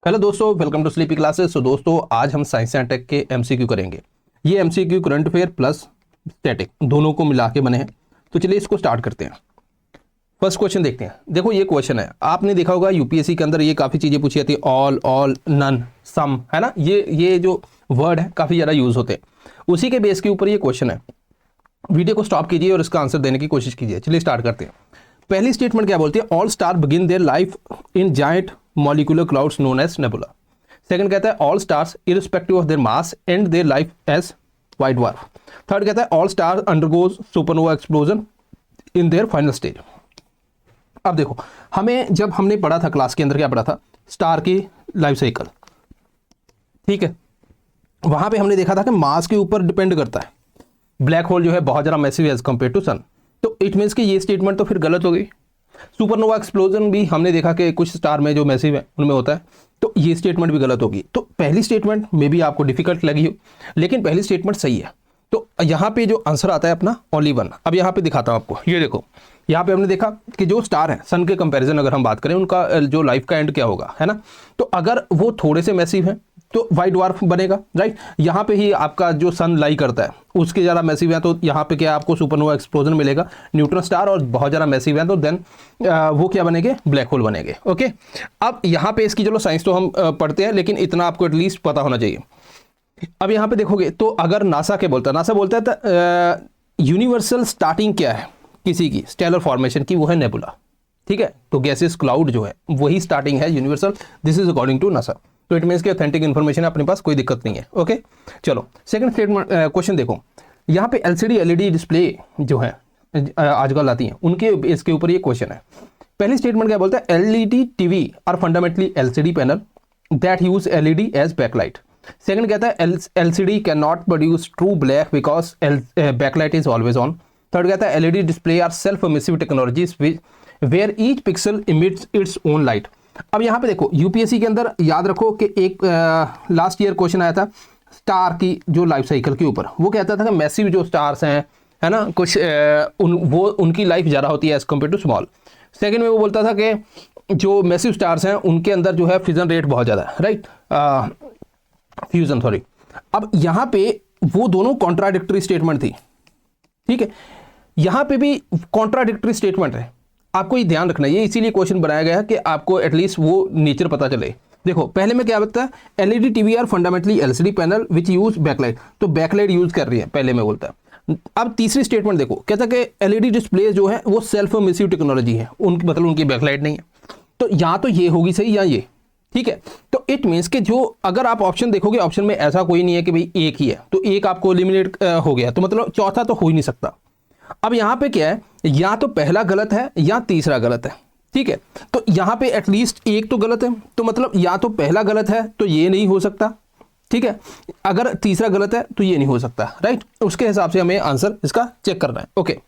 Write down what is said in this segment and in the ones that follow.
Hello दोस्तों, welcome to sleepy classes. तो दोस्तों आज हम साइंस एंड टेक के एमसीक्यू करेंगे। ये MCQ current affair plus static दोनों को मिला के बने हैं। तो चलिए इसको स्टार्ट करते हैं। फर्स्ट क्वेश्चन देखते हैं। देखो ये क्वेश्चन है, आपने देखा होगा यूपीएससी के अंदर ये काफ़ी चीज़ें पूछी जाती है। ऑल नन सम, है ना। ये जो वर्ड है काफ़ी ज़्यादा यूज़ होते हैं। उसी के बेस के ऊपर ये क्वेश्चन है। वीडियो को स्टॉप कीजिए और इसका आंसर देने की कोशिश कीजिए। चलिए स्टार्ट करते हैं। पहली स्टेटमेंट क्या बोलती है? All star begin their life in giant molecular clouds known as nebula. Second कहता है all stars irrespective of their mass and their life as white dwarf. Third कहता है all star undergoes supernova explosion in their final stage. अब देखो, हमें जब हमने पढ़ा था क्लास के अंदर, क्या पढ़ा था? स्टार की लाइफ साइकिल, ठीक है। वहां पे हमने देखा था कि मास के ऊपर डिपेंड करता है। ब्लैक होल जो है बहुत ज़्यादा मैसिव एज कंपेयर टू सन। तो इट मीन्स कि ये स्टेटमेंट तो फिर गलत हो गई। सुपरनोवा एक्सप्लोजन भी हमने देखा कि कुछ स्टार में जो मैसिव है उनमें होता है, तो ये स्टेटमेंट भी गलत होगी। तो पहली स्टेटमेंट में भी आपको डिफिकल्ट लगी हो, लेकिन पहली स्टेटमेंट सही है। तो यहाँ पे जो आंसर आता है अपना ओनली वन। अब यहाँ पे दिखाता हूँ आपको, ये देखो। यहाँ पे हमने देखा कि जो स्टार है सन के कंपैरिजन अगर हम बात करें, उनका जो लाइफ का एंड क्या होगा, है ना। तो अगर वो थोड़े से मैसिव हैं तो व्हाइट ड्वार्फ बनेगा, राइट। यहाँ पे ही आपका जो सन लाई करता है उसके ज़्यादा मैसिव है, तो यहाँ पे क्या आपको सुपरनोवा एक्सप्लोजन मिलेगा, न्यूट्रॉन स्टार। और बहुत ज़्यादा मैसिव है तो देन वो क्या बनेंगे? ब्लैक होल बनेंगे। ओके, अब यहाँ पे इसकी चलो साइंस तो हम पढ़ते हैं, लेकिन इतना आपको एटलीस्ट पता होना चाहिए। अब यहाँ पे देखोगे तो अगर नासा क्या बोलता है, नासा बोलता है तो यूनिवर्सल स्टार्टिंग क्या है किसी की स्टेलर फॉर्मेशन की? वो है नेबुला, ठीक है। तो गैसेस क्लाउड जो है वही स्टार्टिंग है universal. This is according to NASA. तो इट मीन्स कि ऑथेंटिक इन्फॉर्मेशन है अपने पास, कोई दिक्कत नहीं है। ओके, चलो सेकंड स्टेटमेंट क्वेश्चन देखो। यहाँ पे एलसीडी एलईडी डिस्प्ले जो है आजकल आती हैं, उनके इसके ऊपर ये क्वेश्चन है। पहली स्टेटमेंट क्या बोलता है? LED TV are fundamentally LCD panel that use LED as backlight. Second कहता है LCD can not produce true black because backlight is always on. Third कहता है LED display are self emissive technologies where each pixel emits its own light. अब यहाँ पे देखो, UPSC के अंदर याद रखो कि एक लास्ट ईयर क्वेश्चन आया था स्टार की जो लाइफ साइकिल के ऊपर। वो कहता था कि मैसिव जो स्टार्स हैं, है ना, कुछ उनकी लाइफ ज़्यादा होती है as compare to small. Second में वो बोलता था कि जो मैसिव स्टार्स हैं उनके अंदर जो है फ्यूजन रेट बहुत ज़्यादा है, राइट, फ्यूजन, सॉरी। अब यहाँ पे वो दोनों कॉन्ट्राडिक्टरी स्टेटमेंट थी, ठीक है। यहाँ पे भी कॉन्ट्राडिक्टरी स्टेटमेंट है, आपको ये ध्यान रखना है। ये इसीलिए क्वेश्चन बनाया गया है कि आपको एटलीस्ट वो नेचर पता चले। देखो पहले में क्या बताता है? LED TV are fundamentally LCD panel which use backlight. तो बैकलाइट यूज कर रही है पहले में बोलता है। अब तीसरी स्टेटमेंट देखो, कहता है कि एलईडी डिस्प्ले जो है वो सेल्फ एमिसिव टेक्नोलॉजी है, उनकी मतलब उनकी बैकलाइट नहीं है। तो या तो ये होगी सही या ये, ठीक है। तो इट मीन्स कि जो अगर आप ऑप्शन देखोगे, ऑप्शन में ऐसा कोई नहीं है कि भाई एक ही है, तो एक आपको एलिमिनेट हो गया, तो मतलब चौथा तो हो ही नहीं सकता। अब यहाँ पे क्या है? या तो पहला गलत है या तीसरा गलत है, ठीक है। तो यहाँ पे एटलीस्ट एक तो गलत है, तो मतलब या तो पहला गलत है तो ये नहीं हो सकता, ठीक है। अगर तीसरा गलत है तो ये नहीं हो सकता, राइट। उसके हिसाब से हमें आंसर इसका चेक करना है। ओके,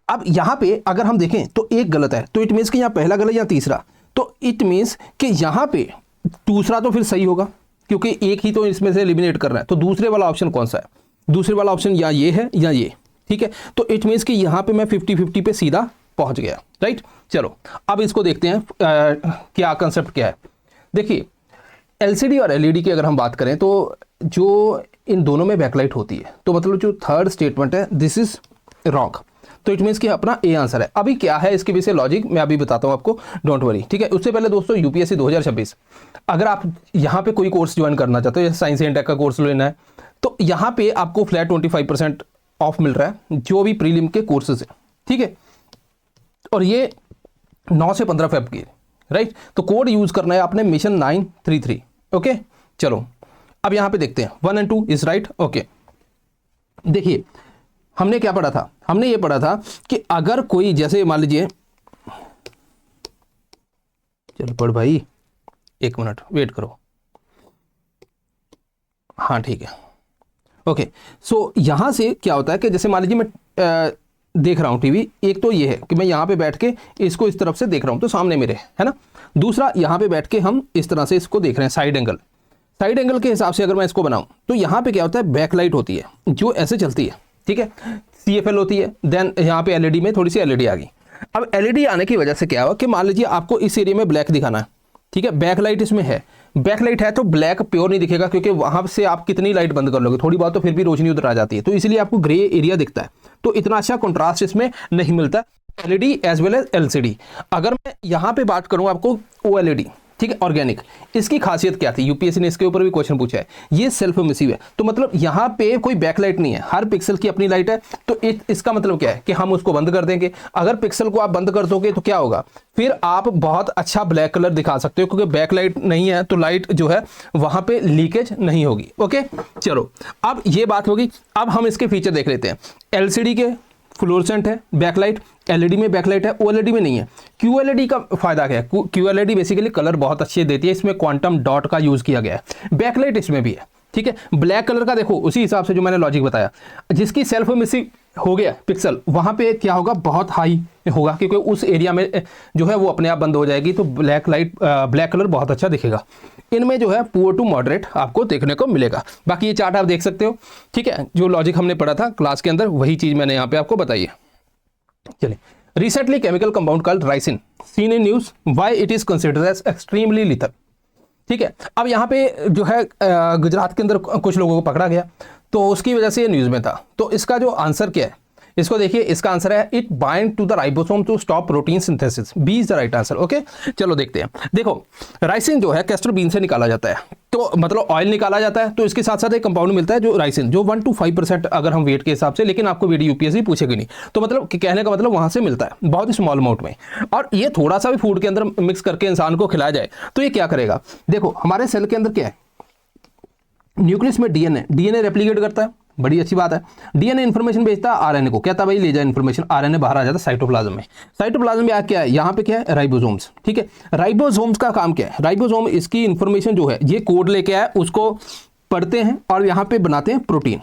अब यहाँ पे अगर हम देखें तो एक गलत है, तो इट मीन्स कि यहाँ पहला गलत या तीसरा। तो इट मीन्स कि यहाँ पे दूसरा तो फिर सही होगा, क्योंकि एक ही तो इसमें से एलिमिनेट करना है। तो दूसरे वाला ऑप्शन कौन सा है? दूसरे वाला ऑप्शन या ये है या ये, ठीक है। तो इट मीन्स कि यहाँ पे मैं 50-50 पे सीधा पहुंच गया, राइट। चलो अब इसको देखते हैं क्या कंसेप्ट क्या है। देखिए एलसीडी और एलईडी की अगर हम बात करें तो जो इन दोनों में बैकलाइट होती है, तो मतलब जो थर्ड स्टेटमेंट है दिस इज रॉन्ग। तो इट मीन्स कि अपना ए आंसर है। अभी क्या है इसके पीछे लॉजिक मैं अभी बताता हूँ आपको, डोंट वरी, ठीक है। उससे पहले दोस्तों यूपीएससी 2026, अगर आप यहाँ पे कोई कोर्स ज्वाइन करना चाहते हो, जैसे साइंस एंड टेक का कोर्स लेना है, तो यहाँ पे आपको फ्लैट 25% ऑफ मिल रहा है जो भी प्रीलिम के कोर्सेज है, ठीक है। और ये 9 से 15 फेब की, राइट। तो कोड यूज करना है आपने मिशन 933। ओके, चलो अब यहाँ पे देखते हैं 1 और 2 इज राइट। ओके, देखिए हमने क्या पढ़ा था? हमने ये पढ़ा था कि अगर कोई, जैसे मान लीजिए, चलो पढ़ भाई, एक मिनट वेट करो, हाँ ठीक है। ओके, सो यहां से क्या होता है कि जैसे मान लीजिए मैं देख रहा हूं टीवी, एक तो ये है कि मैं यहां पे बैठ के इसको इस तरफ से देख रहा हूं, तो सामने मेरे, है ना। दूसरा यहां पे बैठ के हम इस तरह से इसको देख रहे हैं, साइड एंगल। साइड एंगल के हिसाब से अगर मैं इसको बनाऊं तो यहां पे क्या होता है? बैकलाइट होती है जो ऐसे चलती है, ठीक है। CFL होती है, देन यहाँ पे एलईडी में थोड़ी सी एलईडी आ गई। अब एलईडी आने की वजह से क्या हुआ कि मान लीजिए आपको इस एरिया में ब्लैक दिखाना है, ठीक है, बैकलाइट इसमें है, बैकलाइट है तो ब्लैक प्योर नहीं दिखेगा, क्योंकि वहां से आप कितनी लाइट बंद कर लोगे, थोड़ी बहुत तो फिर भी रोशनी उधर आ जाती है, तो इसलिए आपको ग्रे एरिया दिखता है। तो इतना अच्छा कंट्रास्ट इसमें नहीं मिलता LED as well as LCD. अगर मैं यहाँ पे बात करूँ आपको ओएलईडी, ठीक है, ऑर्गेनिक, इसकी खासियत क्या थी, यूपीएससी ने इसके ऊपर भी क्वेश्चन पूछा है। ये सेल्फ एमिसिव है, तो मतलब यहाँ पे कोई बैकलाइट नहीं है, हर पिक्सल की अपनी लाइट है। तो इसका मतलब क्या है कि हम उसको बंद कर देंगे। अगर पिक्सल को आप बंद कर दोगे तो क्या होगा, फिर आप बहुत अच्छा ब्लैक कलर दिखा सकते हो, क्योंकि बैकलाइट नहीं है तो लाइट जो है वहां पे लीकेज नहीं होगी। ओके, चलो अब ये बात होगी। अब हम इसके फीचर देख लेते हैं। एलसीडी के फ्लोरेसेंट है बैकलाइट, एलईडी में बैकलाइट है, ओएलईडी में नहीं है। क्यूएलईडी का फायदा क्या है, क्यूएलईडी बेसिकली कलर बहुत अच्छे देती है, इसमें क्वांटम डॉट का यूज किया गया है। बैकलाइट इसमें भी है, ठीक है। ब्लैक कलर का देखो उसी हिसाब से जो मैंने लॉजिक बताया, जिसकी सेल्फ एमिसिव हो गया पिक्सल, वहां पे क्या होगा, बहुत हाई होगा, क्योंकि उस एरिया में जो है वो अपने आप बंद हो जाएगी, तो ब्लैक कलर बहुत अच्छा दिखेगा। इनमें जो है पुअर टू मॉडरेट आपको देखने को मिलेगा। बाकी ये चार्ट आप देख सकते हो, ठीक है, जो लॉजिक हमने पढ़ा था क्लास के अंदर वही चीज मैंने यहाँ पे आपको बताई है। चलिए, recently chemical compound called ricin seen in news, why it is considered as extremely lethal. ठीक है, अब यहाँ पे जो है गुजरात के अंदर कुछ लोगों को पकड़ा गया, तो उसकी वजह से ये न्यूज में था। तो इसका जो आंसर क्या है, इसको देखिए, इसका आंसर है it bind to the ribosome to stop protein synthesis. B is the right answer. Okay, चलो देखते हैं। देखो, राइसिन जो है कैस्टर बीन से निकाला जाता है, तो मतलब ऑयल निकाला जाता है, तो इसके साथ साथ एक कंपाउंड मिलता है जो राइसिन, जो 1 to 5% अगर हम वेट के हिसाब से, लेकिन आपको वेट यूपीएससी पूछेगी नहीं, तो मतलब कहने का मतलब वहां से मिलता है बहुत ही स्मॉल अमाउंट में। और ये थोड़ा सा भी फूड के अंदर मिक्स करके इंसान को खिलाया जाए तो ये क्या करेगा। देखो, हमारे सेल के अंदर क्या है, न्यूक्लियस में डीएनए रेप्लिकेट करता है, बड़ी अच्छी बात है। डीएनए इन्फॉर्मेशन भेजता है आरएनए को, कहता है भाई ले जा इन्फॉर्मेशन, आरएनए बाहर आ जाता है साइटोप्लाज्म में। साइटोप्लाज्म में क्या है, यहाँ पे क्या है, राइबोसोम्स। ठीक है, राइबोसोम्स का काम क्या है, राइबोसोम इसकी इन्फॉर्मेशन जो है ये कोड लेके आया, उसको पढ़ते हैं और यहाँ पे बनाते हैं प्रोटीन।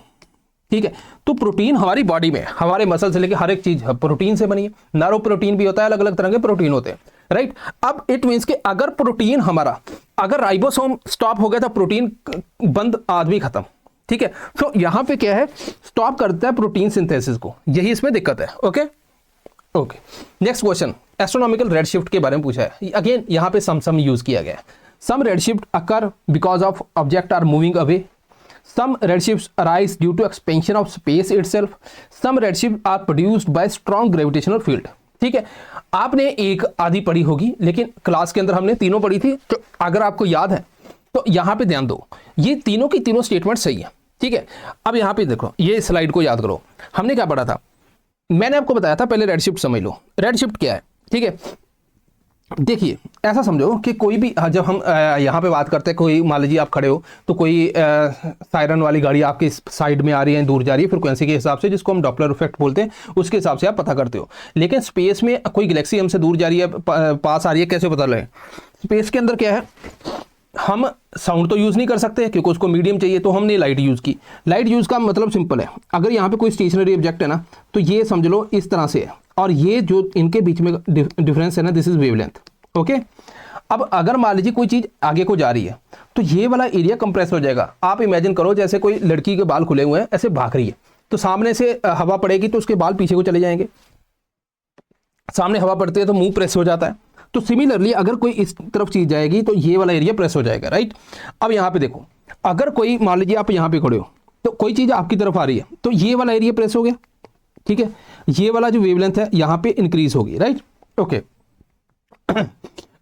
ठीक है, तो प्रोटीन हमारी बॉडी में, हमारे मसल से लेकर हर एक चीज प्रोटीन से बनी है। नारो प्रोटीन भी होता है, अलग अलग तरह के प्रोटीन होते हैं, राइट। अब इट मीन्स कि अगर प्रोटीन हमारा, अगर राइबोसोम स्टॉप हो गया तो प्रोटीन बंद, आदमी खत्म। ठीक है, तो यहां पे क्या है, स्टॉप करता है प्रोटीन सिंथेसिस को, यही इसमें दिक्कत है। Okay okay, next question, astronomical redshift के बारे में पूछा है। अगेन यहां पे सम यूज किया गया है। Some redshift occur because of object are moving away, some redshifts arise due to expansion of space itself, some redshifts are produced by strong gravitational field। ठीक है, आपने एक आधी पढ़ी होगी, लेकिन क्लास के अंदर हमने तीनों पढ़ी थी, तो अगर आपको याद है तो यहां पे ध्यान दो, ये तीनों की तीनों स्टेटमेंट सही है। ठीक है, अब यहां पे देखो, ये स्लाइड को याद करो, हमने क्या पढ़ा था, मैंने आपको बताया था, पहले रेडशिफ्ट समझ लो। रेडशिफ्ट क्या है, ठीक है, देखिए ऐसा समझो कि कोई भी, जब हम यहाँ पे बात करते हैं, कोई मान लीजिए आप खड़े हो तो कोई सायरन वाली गाड़ी आपके साइड में आ रही है, दूर जा रही है, फ्रिक्वेंसी के हिसाब से, जिसको हम डॉपलर इफेक्ट बोलते हैं, उसके हिसाब से आप पता करते हो। लेकिन स्पेस में कोई गैलेक्सी हमसे दूर जा रही है, पास आ रही है, कैसे पता लगे। स्पेस के अंदर क्या है, हम साउंड तो यूज़ नहीं कर सकते क्योंकि उसको मीडियम चाहिए, तो हमने लाइट यूज़ की। लाइट यूज़ का मतलब सिंपल है, अगर यहाँ पे कोई स्टेशनरी ऑब्जेक्ट है ना, तो ये समझ लो इस तरह से है, और ये जो इनके बीच में डिफरेंस है ना, दिस इज वेवलेंथ। ओके, अब अगर मान लीजिए कोई चीज़ आगे को जा रही है, तो ये वाला एरिया कंप्रेस हो जाएगा। आप इमेजिन करो जैसे कोई लड़की के बाल खुले हुए हैं, ऐसे भाग रही है, तो सामने से हवा पड़ेगी तो उसके बाल पीछे को चले जाएंगे, सामने हवा पड़ती है तो मुंह प्रेस हो जाता है। तो सिमिलरली अगर कोई इस तरफ चीज जाएगी तो ये वाला एरिया प्रेस हो जाएगा, राइट। अब यहाँ पे देखो, अगर कोई मान लीजिए आप यहाँ पे खड़े हो, तो कोई चीज आपकी तरफ आ रही है, तो ये वाला एरिया प्रेस हो गया। ठीक है, ये वाला जो वेवलेंथ है यहाँ पे इंक्रीज होगी, राइट। ओके,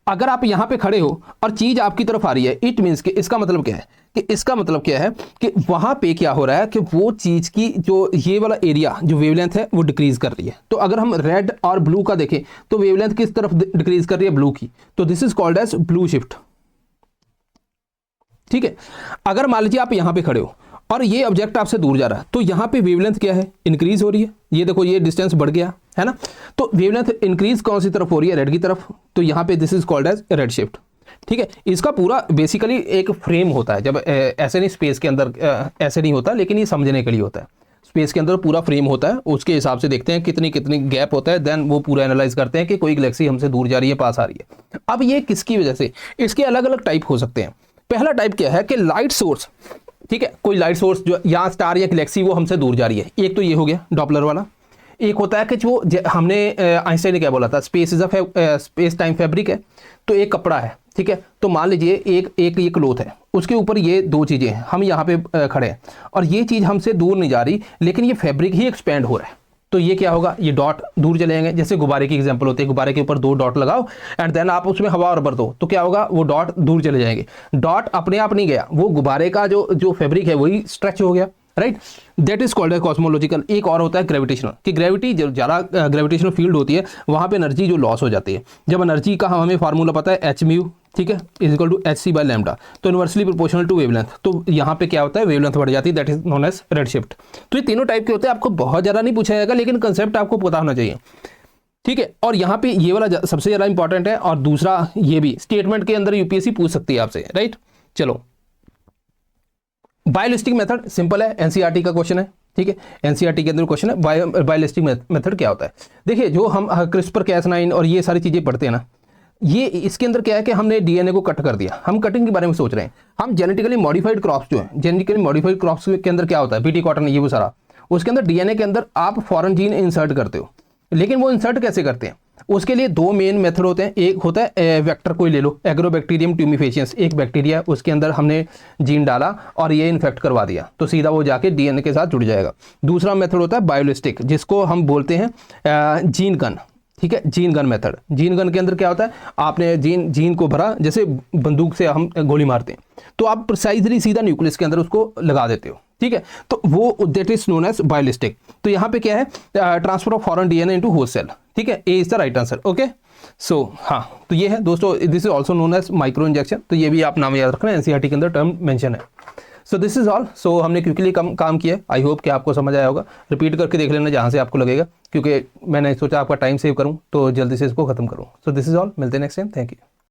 अगर आप यहाँ पे खड़े हो और चीज आपकी तरफ आ रही है, इट मीन्स कि इसका मतलब क्या है, कि इसका मतलब क्या है कि वहां पे क्या हो रहा है कि वो चीज की जो ये वाला एरिया जो वेवलेंथ है वो डिक्रीज कर रही है। तो अगर हम रेड और ब्लू का देखें तो वेवलेंथ किस तरफ डिक्रीज कर रही है, ब्लू की, तो this is called as blue shift. ठीक है, अगर मान लीजिए आप यहाँ पे खड़े हो और ये ऑब्जेक्ट आपसे दूर जा रहा है, तो यहाँ पे वेवलेंथ क्या है, इंक्रीज हो रही है। ये देखो, ये डिस्टेंस बढ़ गया है ना, तो वेवलेंथ इंक्रीज कौन सी तरफ हो रही है, रेड की तरफ, तो यहाँ पे this is called as red shift. ठीक है, इसका पूरा बेसिकली एक फ्रेम होता है, जब ऐसे नहीं स्पेस के अंदर ऐसे नहीं होता, लेकिन ये समझने के लिए होता है। स्पेस के अंदर पूरा फ्रेम होता है, उसके हिसाब से देखते हैं कितनी कितनी गैप होता है, देन वो पूरा एनालाइज करते हैं कि कोई गैलेक्सी हमसे दूर जा रही है, पास आ रही है। अब ये किसकी वजह से, इसके अलग अलग टाइप हो सकते हैं। पहला टाइप क्या है कि लाइट सोर्स, ठीक है, कोई लाइट सोर्स जो यहाँ स्टार या गैलेक्सी वो हमसे दूर जा रही है, एक तो ये हो गया डॉपलर वाला। एक होता है कि जो हमने आइंस्टाइन ने क्या बोला था, space is a space time fabric है, तो एक कपड़ा है, ठीक है। तो मान लीजिए एक एक ये क्लोथ है, उसके ऊपर ये दो चीज़ें हैं, हम यहाँ पे खड़े हैं और ये चीज़ हमसे दूर नहीं जा रही, लेकिन ये फैब्रिक ही एक्सपेंड हो रहा है। तो ये क्या होगा, ये डॉट दूर चले जाएंगे। जैसे गुब्बारे की एग्जांपल होती है, गुब्बारे के ऊपर दो डॉट लगाओ एंड देन आप उसमें हवा और भर दो, तो क्या होगा, वो डॉट दूर चले जाएंगे। डॉट अपने आप नहीं गया, वो गुब्बारे का जो फैब्रिक है वही स्ट्रेच हो गया, राइट। दैट इज कॉल्ड है कॉस्मोलॉजिकल। एक और होता है ग्रेविटेशनल, कि ग्रेविटी जो ज़्यादा ग्रेविटेशनल फील्ड होती है वहाँ पे एनर्जी जो लॉस हो जाती है। जब एनर्जी का हमें फार्मूला पता है एच म्यू, ठीक है, is equal to H C by lambda, तो इनवर्सली प्रोपोर्शनल टू वेवलेंथ। तो यहाँ पे क्या होता है, वेवलेंथ बढ़ जाती है, that is known as redshift. तो ये तीनों टाइप के होते हैं, आपको बहुत ज़्यादा नहीं पूछा जाएगा, लेकिन कंसेप्ट आपको पता होना चाहिए, ठीक है। और यहाँ पे ये वाला सबसे ज़्यादा इंपॉर्टेंट है, और दूसरा ये भी स्टेटमेंट के अंदर यूपीएससी पूछ सकती है आपसे, राइट। चलो, बायोलिस्टिक मेथड सिंपल है, एनसीईआरटी का क्वेश्चन है, ठीक है। एनसीईआरटी के अंदर क्वेश्चन है बायोलिस्टिक मेथड क्या होता है। देखिए, जो हम क्रिस्पर कैस9 और ये सारी चीज़ें पढ़ते हैं ना, ये इसके अंदर क्या है कि हमने डीएनए को कट कर दिया। हम कटिंग के बारे में सोच रहे हैं, हम जेनेटिकली मॉडिफाइड क्रॉप्स जो है, जेनेटिकली मॉडिफाइड क्रॉप्स के अंदर क्या होता है, बीटी कॉटन, ये वो सारा, उसके अंदर डीएनए के अंदर आप फॉरेन जीन इंसर्ट करते हो। लेकिन वो इंसर्ट कैसे करते हैं, उसके लिए दो मेन मेथड होते हैं। एक होता है वेक्टर, कोई ले लो, एग्रोबैक्टीरियम ट्यूमिफेशियंस, एक बैक्टीरिया, उसके अंदर हमने जीन डाला और ये इन्फेक्ट करवा दिया, तो सीधा वो जाके डीएनए के साथ जुड़ जाएगा। दूसरा मेथड होता है बायोलिस्टिक, जिसको हम बोलते हैं जीन गन, ठीक है, gene gun method. Gene gun के अंदर क्या होता है, आपने जीन को भरा, जैसे बंदूक से हम गोली मारते हैं, तो आप प्रिसाइजली सीधा न्यूक्लियस के अंदर उसको लगा देते हो, ठीक है। तो वो that is known as biolistic. तो यहाँ पे क्या है, transfer of foreign DNA into host cell, ठीक है, A is the right answer, okay. So हाँ, तो ये है दोस्तों, this is also known as microinjection. तो ये भी आप नाम याद रखना, एनसीईआरटी के अंदर टर्म मेंशन है। So this is all. So हमने क्विकली काम किया, आई होप कि आपको समझ आया होगा। रिपीट करके देख लेना जहाँ से आपको लगेगा, क्योंकि मैंने सोचा आपका टाइम सेव करूँ तो जल्दी से इसको खत्म करूँ। सो दिस इज ऑल, मिलते हैं नेक्स्ट टाइम, थैंक यू।